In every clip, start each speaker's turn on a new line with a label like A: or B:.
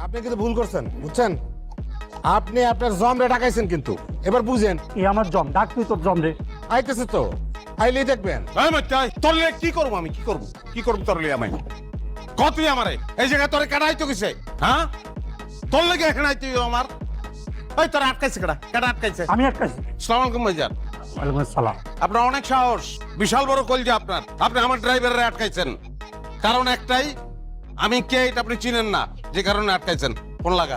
A: আপনি কিন্তু ভুল করছেন, বুঝছেন? আপনি আপনার জমরে ডাকাইছেন কিন্তু, এবার বুঝেন।
B: এই আমার জম, ডাক তুই তোর জম রে।
A: আইতেছে তো, আইলেই দেখবেন।
C: তোর লিয়ে কি করবো আমি? কি করবো তোর লিয়ে আমি? কতই আমারে এই জায়গায় তোরে কেডা আইতো কিসে? হ্যাঁ, তোর লেগে এখানে আইতো আমার। ওই তোরা আটকাইছে কেডা আটকাইছে?
B: আমি আটকাইছি।
C: আসসালামু আলাইকুম ভাইজান।
B: ওয়ালাইকুম আসসালাম।
C: আপনার অনেক সাহস, বিশাল বড় কলজা আপনার। আপনি আমার ড্রাইভারে আটকাইছেন, কারণ একটাই, আমি কে এটা আপনি চিনেন না, যে কারণে আটকাইছেন। ফোন লাগা।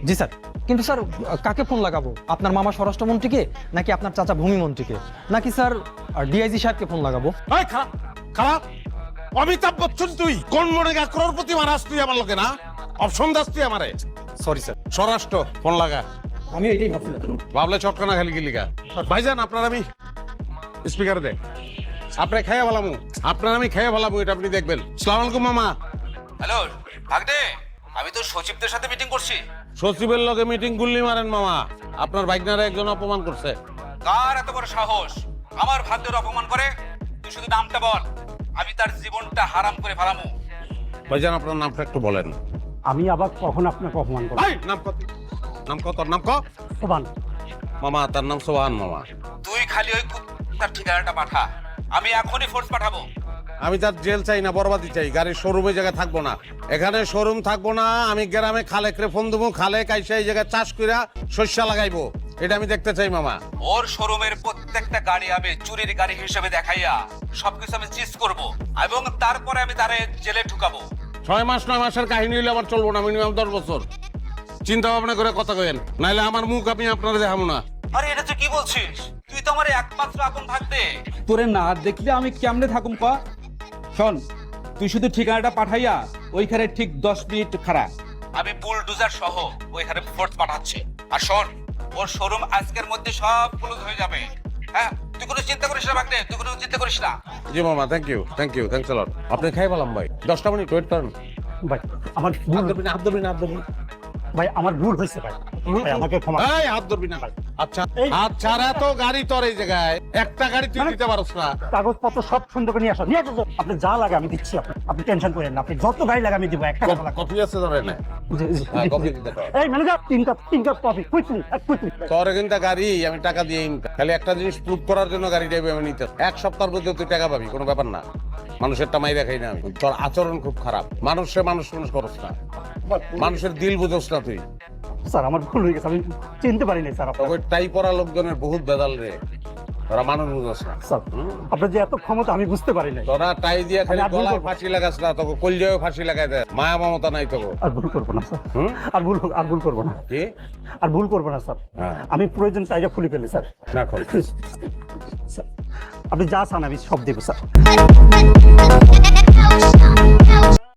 D: জি স্যার, কিন্তু স্যার কাকে ফোন লাগাবো? আপনার মামা স্বরাষ্ট্রমন্ত্রীকে, নাকি আপনার চাচা ভূমিমন্ত্রীকে, নাকি স্যার ডিআইজি সাহেবকে ফোন লাগাবো?
C: এই খারাপ খারাপ অমিতাভ বচ্চন, তুই কোন মনে গা করোড়পতি মারাস তুই আমার লোকে না? অপশন দাস তুই আমারে?
D: Sorry sir.
C: স্বরাষ্ট্র, ফোন লাগা।
D: আমি এটাই ভাবছিলাম।
C: ভাবলে চটকানা খালি গিলিগা। ভাইজান আপনার আমি স্পিকারে দেখ, আপনি খেয়ে ভালামু, আপনার আমি খেয়ে ভালামু, এটা আপনি দেখবেন। সালাম আলাইকুম মামা।
E: হ্যালো ভাগদে, আমি তো সচিবদের সাথে মিটিং করছি।
C: সচিবের লগে মিটিং গুল্লি মারেন মামা, আপনার বাইকনারে একজন অপমান করছে।
E: কার এত বড় সাহস আমার ভাগ্যের অপমান করে? তুই শুধু নামটা বল, আমি তার জীবনটা হারাম করে ফেলামু।
C: ভাইজান আপনার নামটা একটু বলেন।
B: আমি আবার কখন আপনাকে অপমান করব?
C: এই নাম কত? নাম কত? তোর নাম ক?
B: সোবান।
C: মামা তার নাম সোহান মামা।
E: তুই খালি ওই তার ঠিকানাটা পাঠা, আমি এখনই ফোর্স পাঠাবো।
C: আমি তার জেল চাই না, বরবাদি চাই। গাড়ির শোরুমে জায়গায় থাকবো না, এখানে শোরুম থাকবো না। আমি গ্রামে খালেকরে ফোন দেবো, খালে কাইসা এই জায়গায় চাষ কইরা শস্য লাগাইবো, এটা আমি দেখতে চাই মামা।
E: ওর শোরুমের প্রত্যেকটা গাড়ি আমি চুরির গাড়ি হিসেবে দেখাইয়া সবকিছু আমি চিজ করব, এবং তারপরে আমি তারে জেলে ঢুকাবো।
C: 6 মাস 9 মাসের কাহিনী হইলে আমার চলবো না, মিনিমাম 10 বছর চিন্তা ভাবনা করে কথা কইেন, নাইলে আমার মুখ আমি আপনারা দেখাবো না।
E: আরে এটা তুই কি বলছিস? তুই তো আমার একমাত্র আপন ভাগদে।
F: তোরে না দেখলে আমি কেমনে থাকুম ক? শোন, তুই শুধু ঠিকানাটা পাঠাইয়া ওইখানে ঠিক 10 মিনিট খাড়া।
E: আমি বুলডোজার সহ ওইখানে ফোর্স পাঠাচ্ছি। আর শোন, ওর শোরুম আজকের মধ্যে সব ক্লোজ হয়ে যাবে। হ্যাঁ, তুই কোনো চিন্তা করিস না ভাগদে, তুই কোনো চিন্তা করিস না।
C: জি মামা, থ্যাংক ইউ থ্যাংকস আ লট। আপনি খাই বললাম ভাই, 10টা মিনিট ওয়েট করেন।
B: ভাই আমার ভুল, ভাই আমার ভুল হয়েছে ভাই। ভাই আমাকে ক্ষমা।
C: এই হাত ধরবি না ভাই। আচ্ছা, হাত ছাড়া তো গাড়ি তোর এই জায়গায়, একটা গাড়ি তুই দিতে পারছ না।
B: কাগজপত্র সব সুন্দর করে নিয়ে আসো, নিয়ে আসো। আপনি যা লাগে আমি দিচ্ছি, আপনি টেনশন করেন না। আপনি যত গাড়ি লাগে আমি দিব, একটা কথা লাগে।
C: কফি আছে ধরে না? হ্যাঁ, কফি দিতে পারো।
B: এই ম্যানেজার, তিন কাপ কফি কুইকলি কুইকলি।
C: তোর কিন্তু গাড়ি আমি টাকা দিয়ে খালি একটা জিনিস প্রুভ করার জন্য গাড়িটা আমি নিতে, এক সপ্তাহের মধ্যে তুই টাকা পাবি, কোনো ব্যাপার না। মানুষের টামাই দেখাই না আমি। তোর আচরণ খুব খারাপ, মানুষ মানুষ করস না, মানুষের দিল বুঝোস না তুই।
B: স্যার আমার ভুল হয়ে গেছে, আমি চিনতে পারিনি স্যার।
C: তোকে টাই পরা লোকজনের বহুত বেদাল রে, তোরা মানুষ বুঝোস না।
B: স্যার আপনার যে এত ক্ষমতা আমি বুঝতে পারি নাই।
C: তোরা টাই দিয়ে খালি
B: আমি আর ভুল
C: গলায়
B: করবো।
C: ফাঁসি লাগাস না, তোকে কলজায় ফাঁসি লাগাই দেয়। মায়া মমতা নাই তোকে।
B: আর ভুল করবো না স্যার, আর ভুল করবো না,
C: কি
B: আর ভুল করবো না স্যার।
C: হ্যাঁ।
B: আমি প্রয়োজন টাইগা খুলে ফেলি স্যার।
C: না কর।
B: স্যার, আপনি যা চান আমি সব দেবো স্যার।